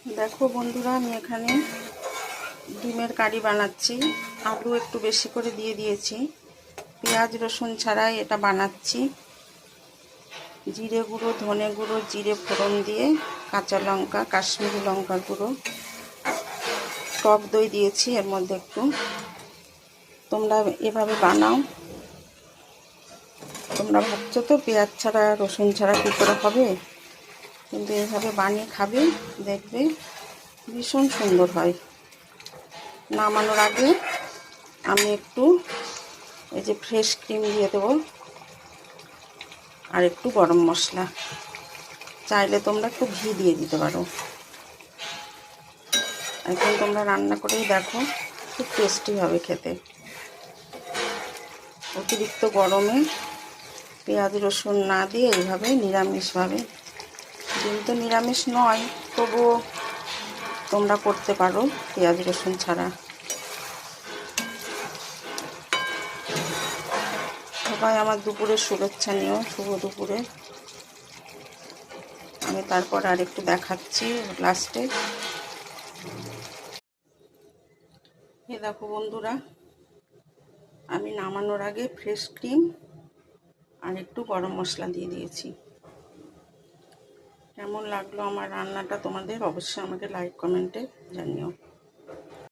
দেখো বন্ধুরা, আমি এখানে ডিমের কারি বানাচ্ছি। আলু একটু বেশি করে দিয়ে দিয়েছি। পেঁয়াজ রসুন ছাড়াই এটা বানাচ্ছি। জিরে গুঁড়ো, ধনে গুঁড়ো, জিরে ফোড়ন দিয়ে, কাঁচা লঙ্কা, কাশ্মীরি লঙ্কা গুঁড়ো, টক দই দিয়েছি এর মধ্যে একটু। তোমরা এভাবে বানাও। তোমরা ভাবছো তো পেঁয়াজ ছাড়া রসুন ছাড়া কী করে হবে, কিন্তু এভাবে বানিয়ে খাবে, দেখবে ভীষণ সুন্দর হয়। নামানোর আগে আমি একটু এই যে ফ্রেশ ক্রিম দিয়ে দেবো আর একটু গরম মশলা। চাইলে তোমরা একটু ঘি দিয়ে দিতে পারো। এখন তোমরা রান্না করেই দেখো, খুব টেস্টি হবে খেতে। অতিরিক্ত গরমে পেঁয়াজ রসুন না দিয়ে এইভাবে নিরামিষভাবে, ডিম তো নিরামিষ নয়, তবুও তোমরা করতে পারো পেঁয়াজ রসুন ছাড়া। সবাই আমার দুপুরের শুভেচ্ছা নিও, শুভ দুপুরে। আমি তারপর আর একটু দেখাচ্ছি লাস্টে। এ দেখো বন্ধুরা, আমি নামানোর আগে ফ্রেশ ক্রিম আর একটু গরম মশলা দিয়ে দিয়েছি। কেমন লাগলো আমার রান্নাটা তোমাদের অবশ্যই আমাকে লাইক কমেন্টে জানিও।